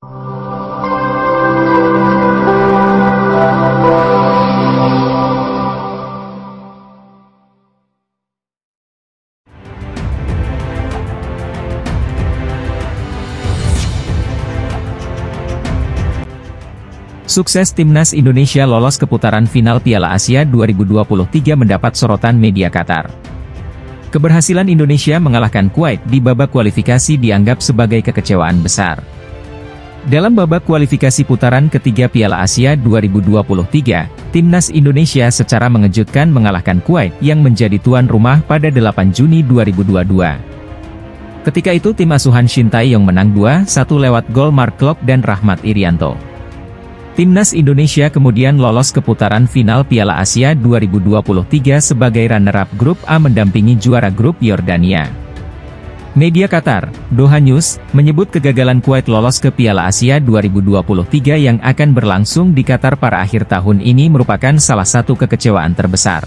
Sukses Timnas Indonesia lolos ke putaran final Piala Asia 2023 mendapat sorotan media Qatar. Keberhasilan Indonesia mengalahkan Kuwait di babak kualifikasi dianggap sebagai kekecewaan besar. Dalam babak kualifikasi putaran ketiga Piala Asia 2023, Timnas Indonesia secara mengejutkan mengalahkan Kuwait yang menjadi tuan rumah pada 8 Juni 2022. Ketika itu tim asuhan Shin Tae-yong menang 2-1 lewat gol Mark Klok dan Rahmat Irianto. Timnas Indonesia kemudian lolos ke putaran final Piala Asia 2023 sebagai runner-up grup A mendampingi juara grup Yordania. Media Qatar, Doha News, menyebut kegagalan Kuwait lolos ke Piala Asia 2023 yang akan berlangsung di Qatar pada akhir tahun ini merupakan salah satu kekecewaan terbesar.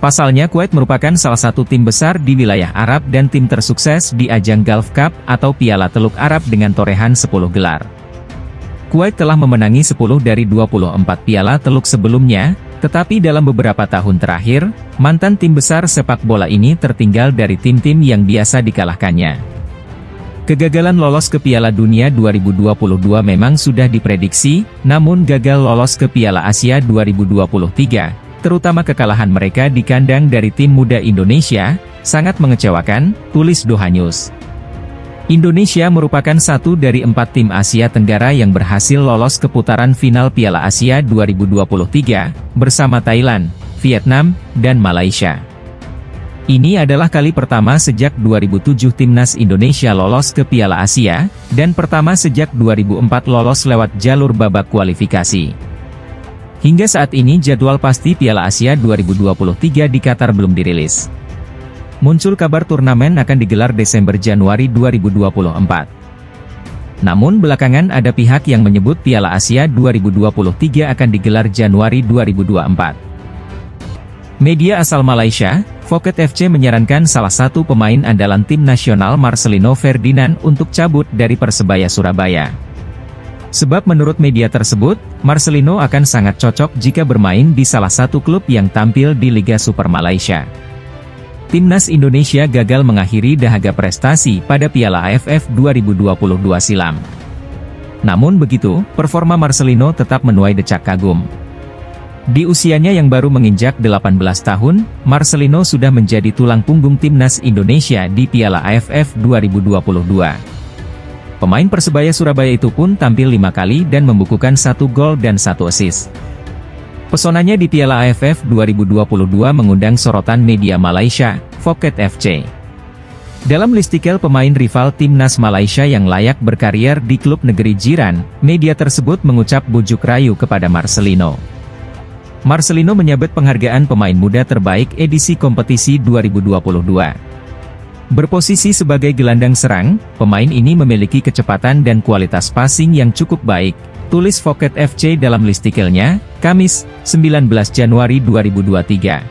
Pasalnya Kuwait merupakan salah satu tim besar di wilayah Arab dan tim tersukses di ajang Gulf Cup atau Piala Teluk Arab dengan torehan 10 gelar. Kuwait telah memenangi 10 dari 24 piala teluk sebelumnya, tetapi dalam beberapa tahun terakhir, mantan tim besar sepak bola ini tertinggal dari tim-tim yang biasa dikalahkannya. Kegagalan lolos ke Piala Dunia 2022 memang sudah diprediksi, namun gagal lolos ke Piala Asia 2023, terutama kekalahan mereka di kandang dari tim muda Indonesia, sangat mengecewakan, tulis Doha News. Indonesia merupakan satu dari 4 tim Asia Tenggara yang berhasil lolos ke putaran final Piala Asia 2023, bersama Thailand, Vietnam, dan Malaysia. Ini adalah kali pertama sejak 2007 Timnas Indonesia lolos ke Piala Asia, dan pertama sejak 2004 lolos lewat jalur babak kualifikasi. Hingga saat ini jadwal pasti Piala Asia 2023 di Qatar belum dirilis. Muncul kabar turnamen akan digelar Desember-Januari 2024. Namun belakangan ada pihak yang menyebut Piala Asia 2023 akan digelar Januari 2024. Media asal Malaysia, Phuket FC menyarankan salah satu pemain andalan tim nasional Marcelino Ferdinand untuk cabut dari Persebaya Surabaya. Sebab menurut media tersebut, Marcelino akan sangat cocok jika bermain di salah satu klub yang tampil di Liga Super Malaysia. Timnas Indonesia gagal mengakhiri dahaga prestasi pada Piala AFF 2022 silam. Namun begitu, performa Marcelino tetap menuai decak kagum. Di usianya yang baru menginjak 18 tahun, Marcelino sudah menjadi tulang punggung Timnas Indonesia di Piala AFF 2022. Pemain Persebaya Surabaya itu pun tampil 5 kali dan membukukan 1 gol dan 1 assist. Pesonanya di Piala AFF 2022 mengundang sorotan media Malaysia, Phuket FC. Dalam listikel pemain rival Timnas Malaysia yang layak berkarier di klub negeri jiran, media tersebut mengucap bujuk rayu kepada Marcelino. Marcelino menyabet penghargaan pemain muda terbaik edisi kompetisi 2022. Berposisi sebagai gelandang serang, pemain ini memiliki kecepatan dan kualitas passing yang cukup baik, tulis Phuket FC dalam listikelnya, Kamis, 19 Januari 2023.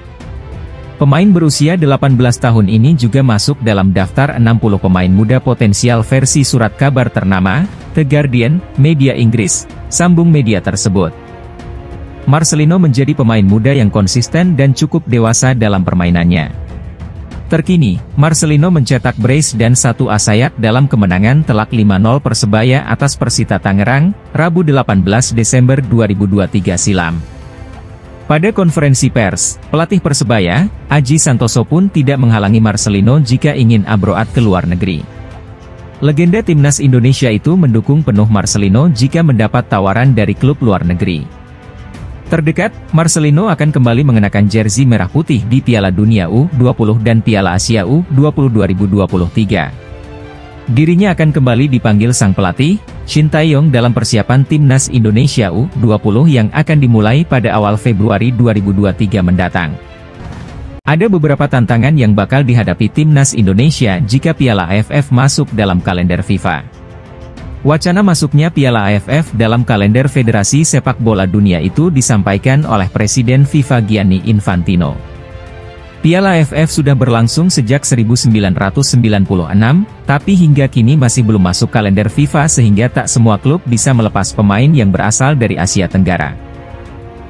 Pemain berusia 18 tahun ini juga masuk dalam daftar 60 pemain muda potensial versi surat kabar ternama, The Guardian, media Inggris, sambung media tersebut. Marcelino menjadi pemain muda yang konsisten dan cukup dewasa dalam permainannya. Terkini, Marcelino mencetak brace dan 1 asayat dalam kemenangan telak 5-0 Persebaya atas Persita Tangerang, Rabu 18 Desember 2023 silam. Pada konferensi pers, pelatih Persebaya, Aji Santoso pun tidak menghalangi Marcelino jika ingin abroad ke luar negeri. Legenda Timnas Indonesia itu mendukung penuh Marcelino jika mendapat tawaran dari klub luar negeri. Terdekat, Marcelino akan kembali mengenakan jersey merah putih di Piala Dunia U20 dan Piala Asia U20 2023. Dirinya akan kembali dipanggil sang pelatih, Shin Tae-yong dalam persiapan Timnas Indonesia U20 yang akan dimulai pada awal Februari 2023 mendatang. Ada beberapa tantangan yang bakal dihadapi Timnas Indonesia jika Piala AFF masuk dalam kalender FIFA. Wacana masuknya Piala AFF dalam kalender Federasi Sepak Bola Dunia itu disampaikan oleh Presiden FIFA Gianni Infantino. Piala AFF sudah berlangsung sejak 1996, tapi hingga kini masih belum masuk kalender FIFA sehingga tak semua klub bisa melepas pemain yang berasal dari Asia Tenggara.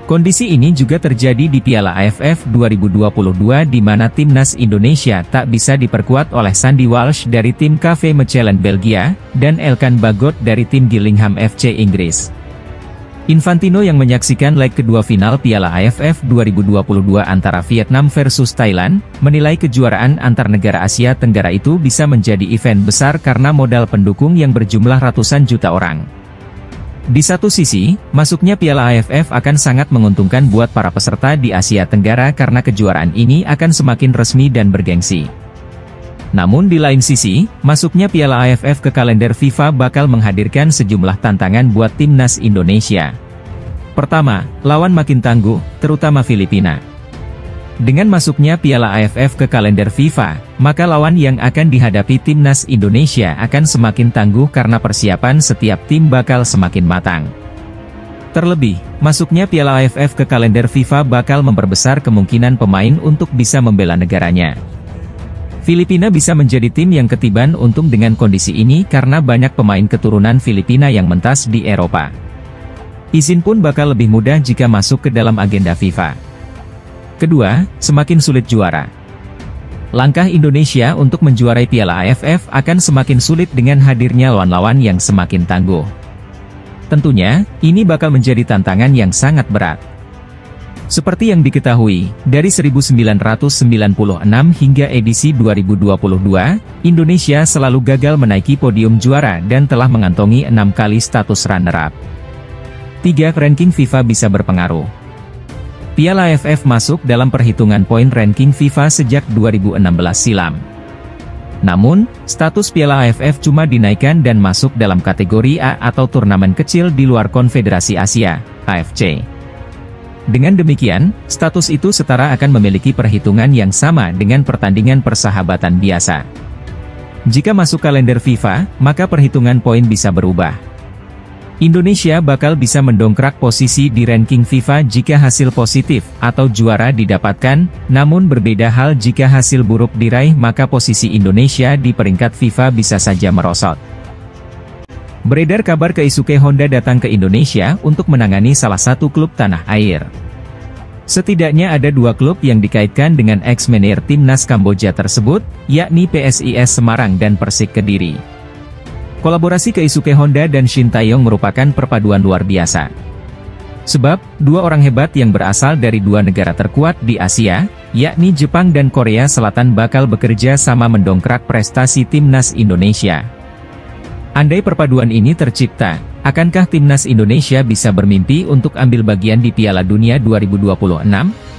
Kondisi ini juga terjadi di Piala AFF 2022 di mana timnas Indonesia tak bisa diperkuat oleh Sandy Walsh dari tim KV Mechelen Belgia, dan Elkan Bagot dari tim Gillingham FC Inggris. Infantino yang menyaksikan leg kedua final Piala AFF 2022 antara Vietnam versus Thailand, menilai kejuaraan antar negara Asia Tenggara itu bisa menjadi event besar karena modal pendukung yang berjumlah ratusan juta orang. Di satu sisi, masuknya Piala AFF akan sangat menguntungkan buat para peserta di Asia Tenggara karena kejuaraan ini akan semakin resmi dan bergengsi. Namun di lain sisi, masuknya Piala AFF ke kalender FIFA bakal menghadirkan sejumlah tantangan buat timnas Indonesia. Pertama, lawan makin tangguh, terutama Filipina. Dengan masuknya Piala AFF ke kalender FIFA, maka lawan yang akan dihadapi timnas Indonesia akan semakin tangguh karena persiapan setiap tim bakal semakin matang. Terlebih, masuknya Piala AFF ke kalender FIFA bakal memperbesar kemungkinan pemain untuk bisa membela negaranya. Filipina bisa menjadi tim yang ketiban untung dengan kondisi ini karena banyak pemain keturunan Filipina yang mentas di Eropa. Izin pun bakal lebih mudah jika masuk ke dalam agenda FIFA. Kedua, semakin sulit juara. Langkah Indonesia untuk menjuarai Piala AFF akan semakin sulit dengan hadirnya lawan-lawan yang semakin tangguh. Tentunya, ini bakal menjadi tantangan yang sangat berat. Seperti yang diketahui, dari 1996 hingga edisi 2022, Indonesia selalu gagal menaiki podium juara dan telah mengantongi 6 kali status runner-up. 3. Ranking FIFA bisa berpengaruh. Piala AFF masuk dalam perhitungan poin ranking FIFA sejak 2016 silam. Namun, status Piala AFF cuma dinaikkan dan masuk dalam kategori A atau turnamen kecil di luar Konfederasi Asia, AFC. Dengan demikian, status itu setara akan memiliki perhitungan yang sama dengan pertandingan persahabatan biasa. Jika masuk kalender FIFA, maka perhitungan poin bisa berubah. Indonesia bakal bisa mendongkrak posisi di ranking FIFA jika hasil positif atau juara didapatkan, namun berbeda hal jika hasil buruk diraih maka posisi Indonesia di peringkat FIFA bisa saja merosot. Beredar kabar Keisuke Honda datang ke Indonesia untuk menangani salah satu klub tanah air. Setidaknya ada 2 klub yang dikaitkan dengan ex-manajer timnas Kamboja tersebut, yakni PSIS Semarang dan Persik Kediri. Kolaborasi Keisuke Honda dan Shin Tae-yong merupakan perpaduan luar biasa. Sebab, 2 orang hebat yang berasal dari 2 negara terkuat di Asia, yakni Jepang dan Korea Selatan bakal bekerja sama mendongkrak prestasi timnas Indonesia. Andai perpaduan ini tercipta, akankah timnas Indonesia bisa bermimpi untuk ambil bagian di Piala Dunia 2026?